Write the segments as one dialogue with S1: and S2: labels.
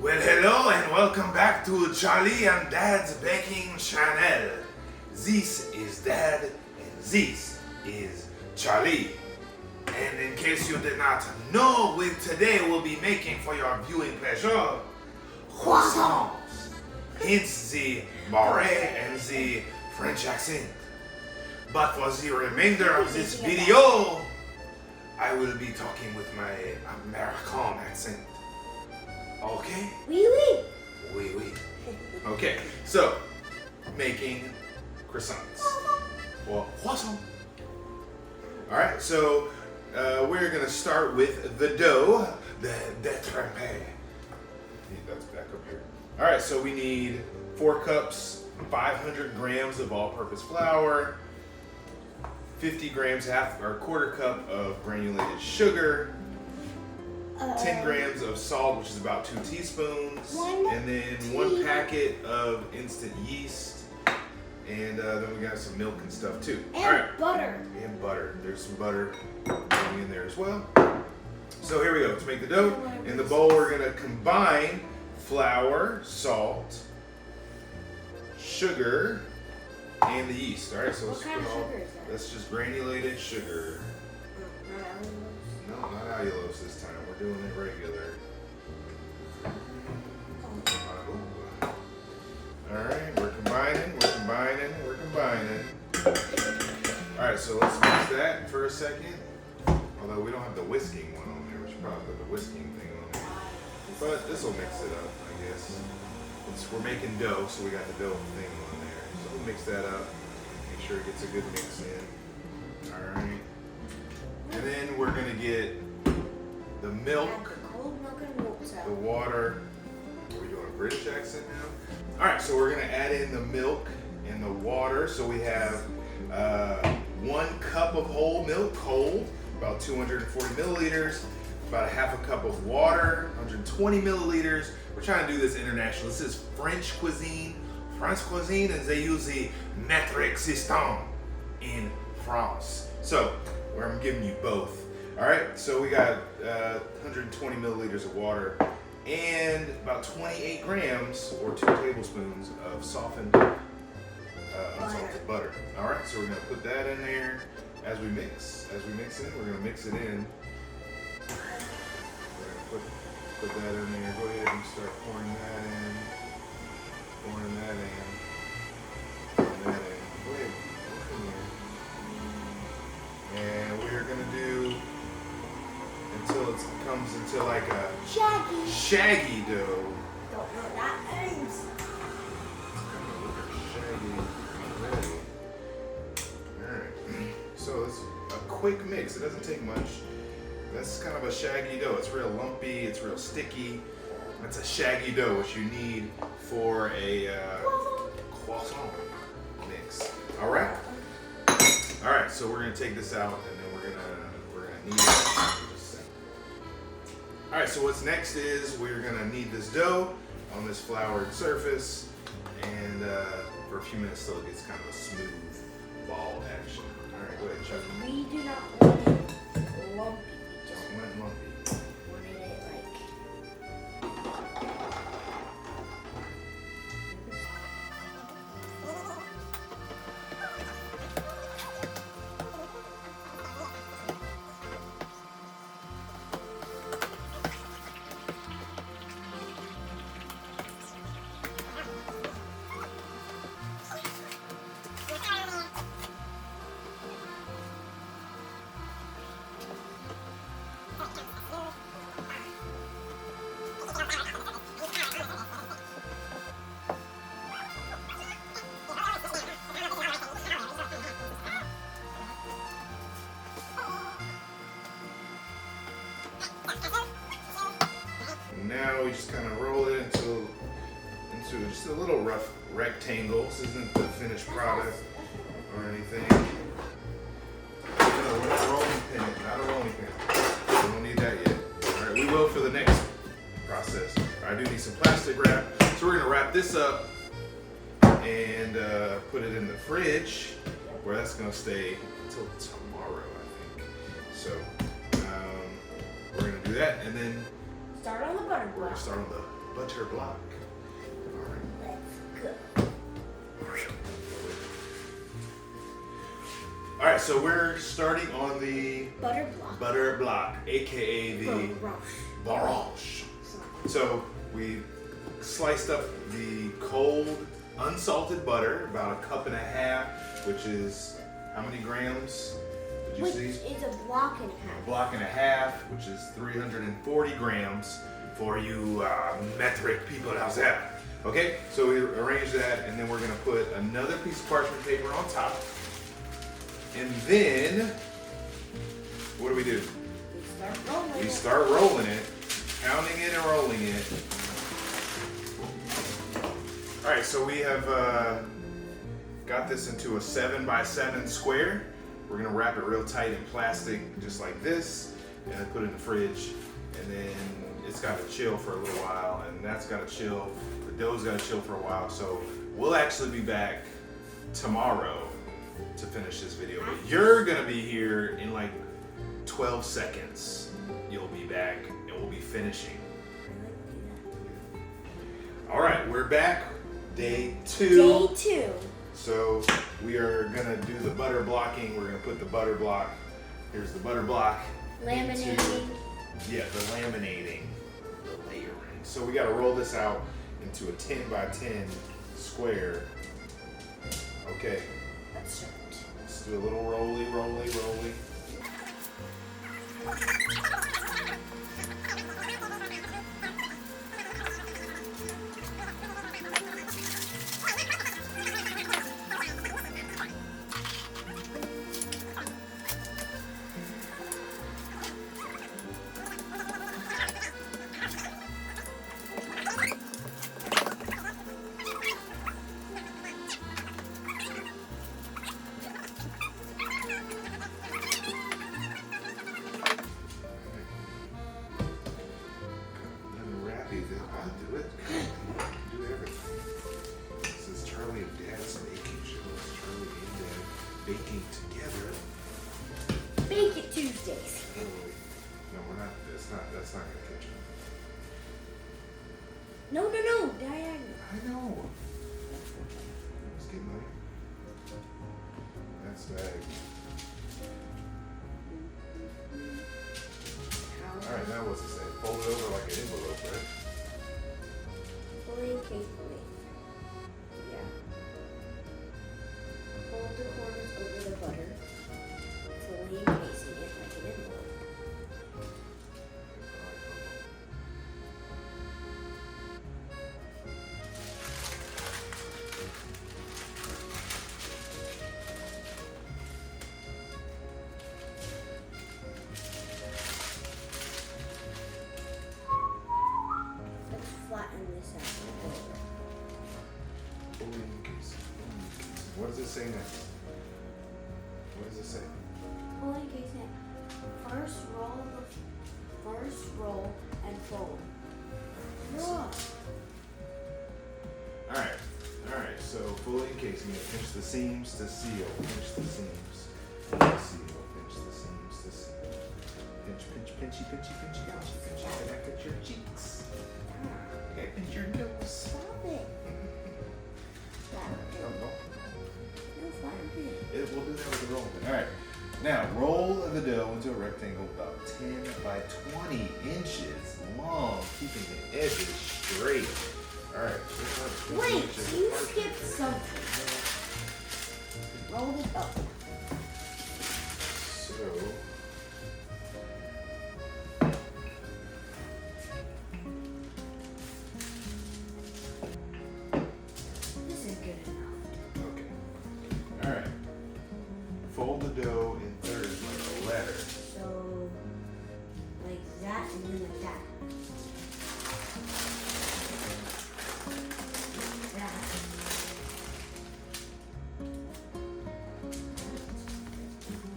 S1: Well, hello and welcome back to Charlie and Dad's Baking Channel. This is Dad and this is Charlie. And in case you did not know, today we'll be making for your viewing pleasure croissants. Hence the beret and the French accent. But for the remainder of this video, I will be talking with my American accent. Okay?
S2: Oui, oui.
S1: Oui, oui. Okay, so making croissants. Or croissant. Alright, so we're gonna start with the dough, the trempé. That's back up here. Alright, so we need 4 cups, 500 grams of all-purpose flour, 50 grams, quarter cup of granulated sugar, 10 grams of salt, which is about 2 teaspoons, and then 1 packet of instant yeast, and then we got some milk and stuff too.
S2: And
S1: all right.
S2: butter.
S1: And butter. There's some butter going in there as well. So here we go. To make the dough, in the bowl we're gonna combine flour, salt, sugar, and the yeast. All right. So let's
S2: What kind of sugar is that?
S1: That's just granulated sugar. No, not allulose this time. We're doing it regular. Alright, we're combining. Alright, so let's mix that for a second. Although we don't have the whisking one on there. We should probably put the whisking thing on there. But this will mix it up, I guess. We're making dough, so we got the dough thing on there. So we'll mix that up. Make sure it gets a good mix in. Alright. And then we're gonna get the milk, the water. Are we doing a British accent now? All right, so we're gonna add in the milk and the water. So we have 1 cup of whole milk, cold, about 240 milliliters, about a half a cup of water, 120 milliliters. We're trying to do this international. This is French cuisine. French cuisine, and they use the metric system in France. So I'm giving you both. All right, so we got 120 milliliters of water and about 28 grams or 2 tablespoons of softened unsalted butter. All right, so we're gonna put that in there as we mix. We're gonna mix it in. We're gonna put that in there. Go ahead and start pouring that in. Pouring that in. Go ahead, pour in there. And we're gonna do until it comes into like a shaggy dough.
S2: Don't know what that means.
S1: Shaggy already. Alright. So it's a quick mix. It doesn't take much. That's kind of a shaggy dough. It's real lumpy, it's real sticky. That's a shaggy dough, which you need for a croissant mix. Alright? Alright, so we're gonna take this out and then we're gonna knead it. Alright, so what's next is we're gonna knead this dough on this floured surface and for a few minutes till it gets kind of a smooth ball action. Alright, go ahead, Chuck.
S2: We do not want it lumpy. We just
S1: Want it lumpy.
S2: wanted it like.
S1: Now we just kind of roll it into just a little rough rectangle. This isn't the finished product or anything. No, we're not rolling pin it, not a rolling pin. We don't need that yet. All right, we will for the next process. I do need some plastic wrap. So we're gonna wrap this up and put it in the fridge where that's gonna stay until tomorrow, I think. So we're gonna do that and then
S2: Start on the butter
S1: we're gonna
S2: block.
S1: start on the butter block. All right.
S2: Let's go.
S1: All right, so we're starting on the
S2: Butter block.
S1: block, aka the baroche. So we sliced up the cold, unsalted butter, about 1.5 cups, which is how many grams? Did you
S2: Which
S1: see?
S2: is a block and a half.
S1: A block and a half, which is 340 grams for you metric people out there. Okay, so we arrange that, and then we're gonna put another piece of parchment paper on top. And then, what do?
S2: We start rolling.
S1: We start rolling it, pounding it and rolling it. All right, so we have got this into a 7x7 square. We're gonna wrap it real tight in plastic, just like this, and then put it in the fridge. And then it's gotta chill for a little while, and that's gotta chill. The dough's gotta chill for a while. So we'll actually be back tomorrow to finish this video. But you're gonna be here in like 12 seconds. You'll be back, and we'll be finishing. All right, we're back. Day 2.
S2: Day 2.
S1: So we are gonna do the butter blocking. We're gonna put the butter block. Here's the butter block.
S2: Laminating.
S1: Yeah, the laminating, the layering. So we gotta roll this out into a 10x10 square. Okay,
S2: Let's start.
S1: let's do a little rolly. I'll do it. Do everything. This is Charlie and Dad's baking show. It's Charlie and Dad baking together.
S2: Bake it Tuesdays.
S1: No, we're not. That's not gonna catch on.
S2: No, diagonal.
S1: I know. Let's get money. That's bag. All right, now what's it say? Fold it over like an envelope, right?
S2: Fully carefully. Yeah. Fold the corners over the butter, fully encasing it like an envelope. Let's flatten this out.
S1: Fully encased. What does it say next? What does it say?
S2: Fully encasing it. First roll and fold. Roll.
S1: All right. So fully encasing it. Pinch the seams to seal. Pinch the seams to seal. Pinch the seams to seal. Pinch, pinchy. Pinch the back of your cheeks. Okay, pinch your nose.
S2: Stop it. Flatten it. No, flatten it.
S1: We'll do that with the roll pin. All right. Now roll the dough into a rectangle about 10 by 20 inches long, keeping the edges straight. All right.
S2: Wait, you skipped something. Roll it up.
S1: So.
S2: This is good enough.
S1: Okay. All right. Fold the dough in thirds like a letter.
S2: So, like that and then like that. Like that.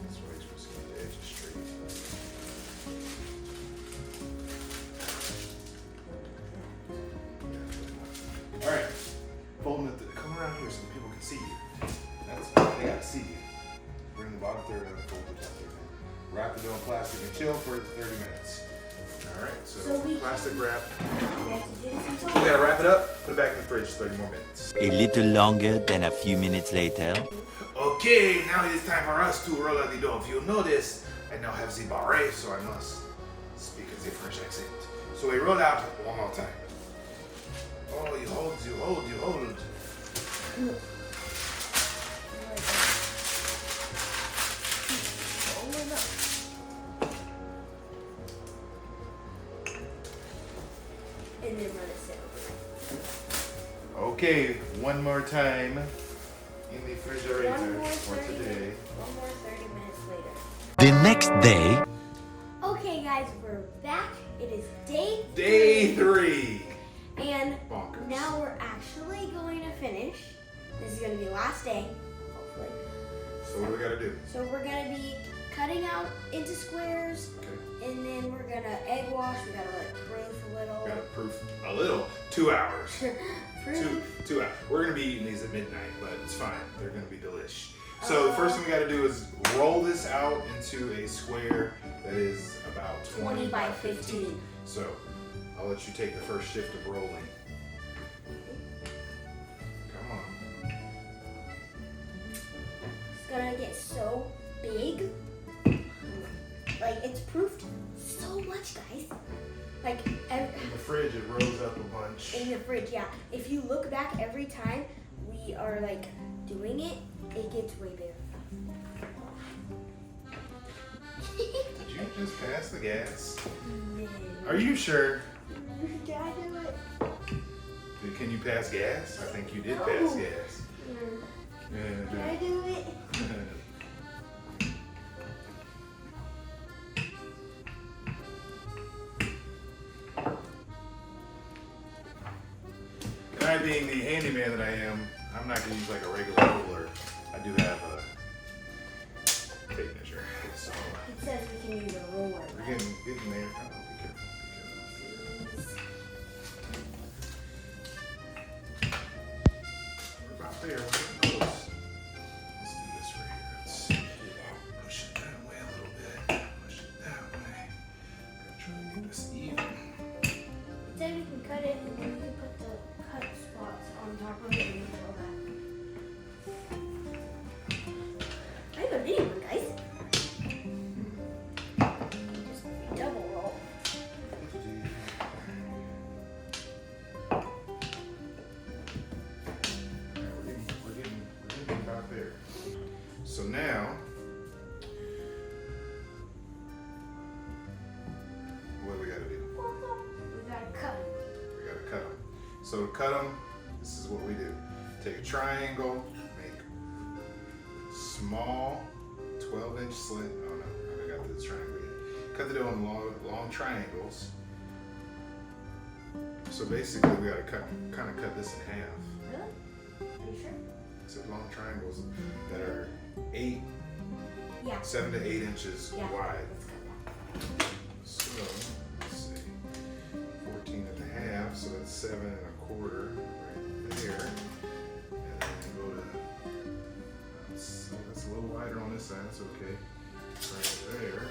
S1: That's why you're supposed to keep the edges straight. Yeah. All right. Fold it. Come around here so people can see you. They gotta see you. Bring the bottom third and fold the top third. Wrap the dough in plastic and chill for 30 minutes. All right.
S2: So we
S1: plastic wrap.
S2: We have to do this
S1: We gotta wrap it up, put it back in the fridge 30 more minutes.
S3: A little longer than a few minutes later.
S1: Okay, now it is time for us to roll out the dough. If you notice, I now have the buttery, so I must speak in the French accent. So we roll out one more time. Oh, you hold.
S2: And then let it sit overnight.
S1: Okay, one more time in the refrigerator
S2: One more
S1: for
S2: 30
S1: today.
S2: minutes. One more 30 minutes later.
S3: The next day,
S2: Okay, guys, we're back. It is
S1: Day 3.
S2: And
S1: Bonkers.
S2: now we're actually going to finish. This is going to be the last day, hopefully.
S1: So what do we gotta do?
S2: So we're going to be cutting out into squares,
S1: Okay.
S2: and then we're going to egg wash. We got to let it proof a little.
S1: Gotta proof a little. 2 hours.
S2: Proof.
S1: 2 hours. We're gonna be eating these at midnight, but it's fine. They're gonna be delish. So the first thing we gotta do is roll this out into a square that is about
S2: 20 by 15.
S1: So I'll let you take the first shift of rolling. Come on.
S2: It's going to get so big. Like, it's proofed so much, guys. Like,
S1: In the fridge, it rolls up a bunch.
S2: in the fridge, yeah. If you look back every time we are, like, doing it, it gets way bigger.
S1: Did you just pass the gas?
S2: No.
S1: Are you sure?
S2: Did I do it?
S1: Can you pass gas? I think you did
S2: No.
S1: pass gas.
S2: Did I do it?
S1: And I, being the handyman that I am, I'm not going to use like a regular roller. I do have a tape measure. So
S2: It says we can use a roller.
S1: we're getting there. Oh, be careful, be careful. We're about there. We're getting close. Let's do this right here. Let's push it that way a little bit. Push it that way. Gotta try to get this even.
S2: It said we can cut it and then we can put the cut spots on top of it and throw that. I have a video one, guys. Just double roll.
S1: We're getting about there. So now, what do we gotta do?
S2: We gotta cut it.
S1: We gotta cut them. So to cut them, this is what we do. Take a triangle, make small 12-inch slit. Oh no, I haven't got this triangle yet. Cut the dough in long triangles. So basically, we gotta kind of cut this in half.
S2: Really? Are you sure?
S1: So long triangles that are
S2: Yeah.
S1: 7 to 8 inches
S2: Yeah.
S1: wide.
S2: Let's cut that.
S1: So let's see, 14 and a half. So that's 7 1/4 right there. And then go to that's a little wider on this side. That's okay. Right there.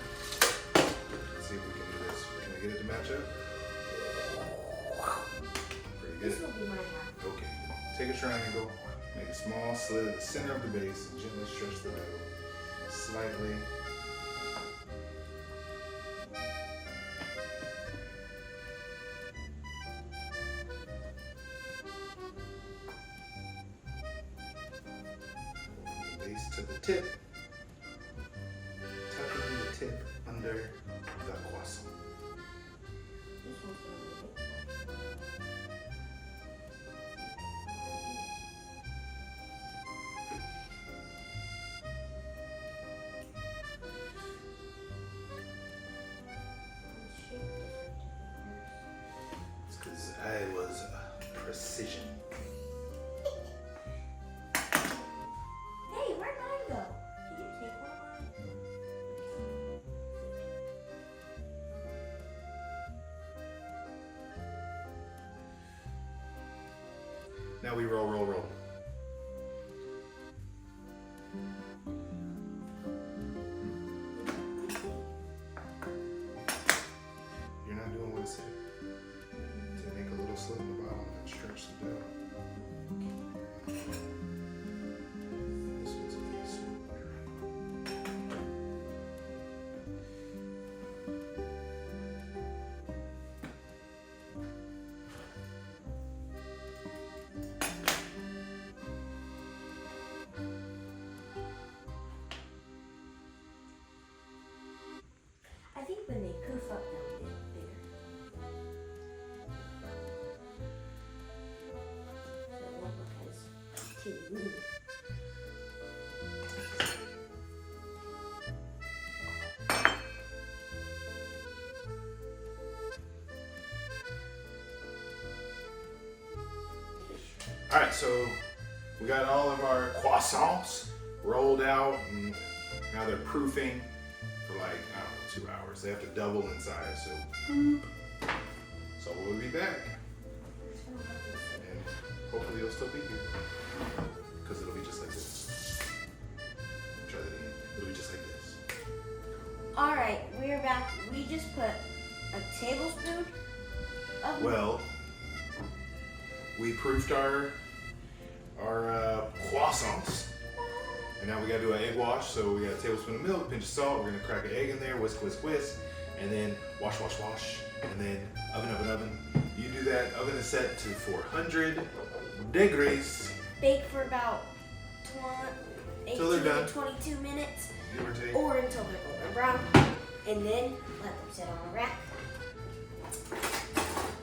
S1: Let's see if we can do this. Can we get it to match up? Pretty good.
S2: This will be my half.
S1: Okay. Take a triangle, make a small slit at the center of the base, and gently stretch the dough slightly. Hold the base to the tip. Tucking the tip under the croissant.
S2: This one's gonna be big.
S1: It's because I was precision.
S2: Hey, where'd mine go? Did you take one of mine?
S1: Now we roll, roll, roll. You're not doing what it said.
S2: kidding me.
S1: All right, so we got all of our croissants rolled out, and now they're proofing for like, I don't know, 2 hours. They have to double in size, so we'll be back. And hopefully it'll still be here, because it'll be just like this. Try that again. It'll be just like this.
S2: Alright, we're back. We just put a tablespoon of
S1: Well, we proofed our croissants, and now we gotta do an egg wash. So we got a tablespoon of milk, pinch of salt. We're gonna crack an egg in there, whisk, whisk, whisk, and then wash, and then oven. You do that. Oven is set to 400 degrees.
S2: bake for about
S1: Till they're
S2: 18
S1: done.
S2: to 22 minutes,
S1: Give or take.
S2: or until they're golden brown, and then let them sit on a rack.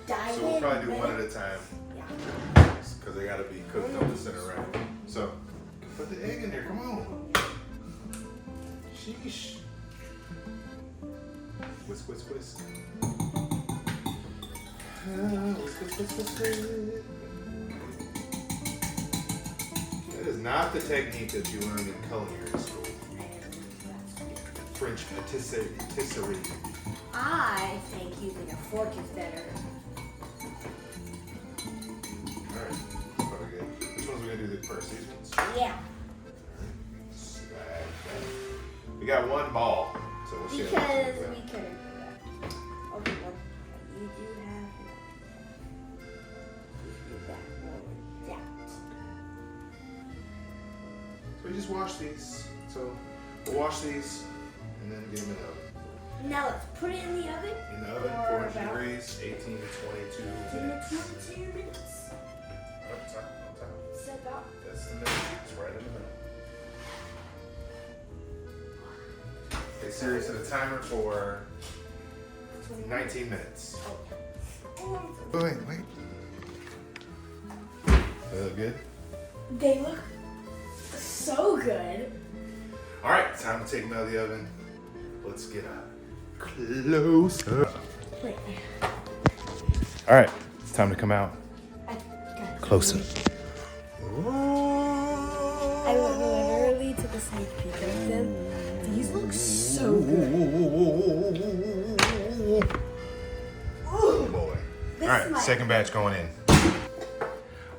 S2: Dive
S1: So we'll
S2: in,
S1: probably do
S2: let
S1: one
S2: it-
S1: at a time,
S2: Yeah.
S1: because they gotta be cooked on the center rack. So put the egg in there. Come on. Sheesh. Whisk, whisk, whisk. Whisk, whisk, whisk, whisk, whisk. That is not the technique that you learned in culinary school. French patisserie.
S2: I think using a fork is better.
S1: Alright, probably good. Which ones are we gonna do first? These ones?
S2: Yeah,
S1: We got one ball, so we'll see how much
S2: because
S1: we got.
S2: we couldn't do that. Okay, well, you do have that.
S1: So we just wash these. So we'll wash these and then get them in the oven.
S2: Now let's put it in the oven.
S1: In the oven,
S2: For
S1: 400
S2: about
S1: degrees, 18 to 22 minutes.
S2: 22 minutes.
S1: Up top, up top.
S2: It's about
S1: That's the middle. It's right in the middle. Okay, Siri set a timer for 19 minutes. Wait. They look good?
S2: They look so good.
S1: All right, time to take them out of the oven. Let's get a close up.
S2: Wait,
S1: All right, it's time to come out.
S2: I got
S1: Close up.
S2: I literally took a sneak peek of them. These look so good.
S1: Oh boy.
S2: This
S1: All right,
S2: is my-
S1: second batch going in.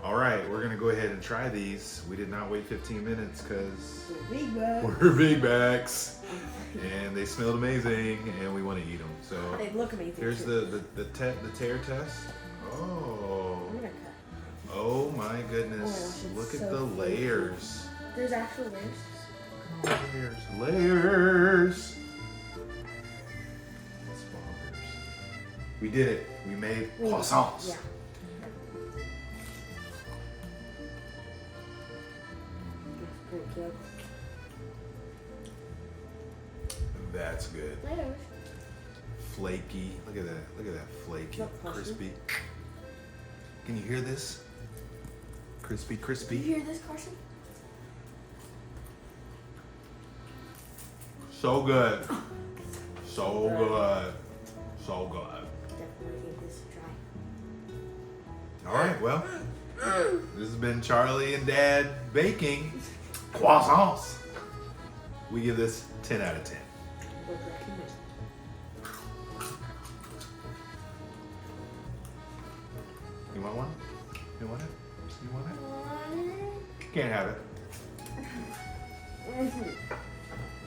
S1: All right, we're gonna go ahead and try these. We did not wait 15 minutes because
S2: Big bag.
S1: we're big backs and they smelled amazing and we want to eat them. So
S2: They look amazing.
S1: here's
S2: too.
S1: the tear test. Oh,
S2: I'm gonna cut.
S1: oh my goodness!
S2: Oh my gosh, it's
S1: Look at
S2: so
S1: the
S2: flaky.
S1: layers.
S2: There's actual layers.
S1: Layers. That's bonkers. We did it. We made croissants.
S2: Yeah. Pretty cute.
S1: That's good.
S2: Layers.
S1: Flaky. Look at that. Look at that flaky,
S2: Look,
S1: crispy. Can you hear this? Crispy,
S2: Do
S1: crispy.
S2: you hear this, Carson?
S1: So good. So good. So good.
S2: Definitely give this a try.
S1: All right, well, this has been Charlie and Dad baking croissants. We give this 10 out of 10. You want one? You want it? You want it? Can't have it.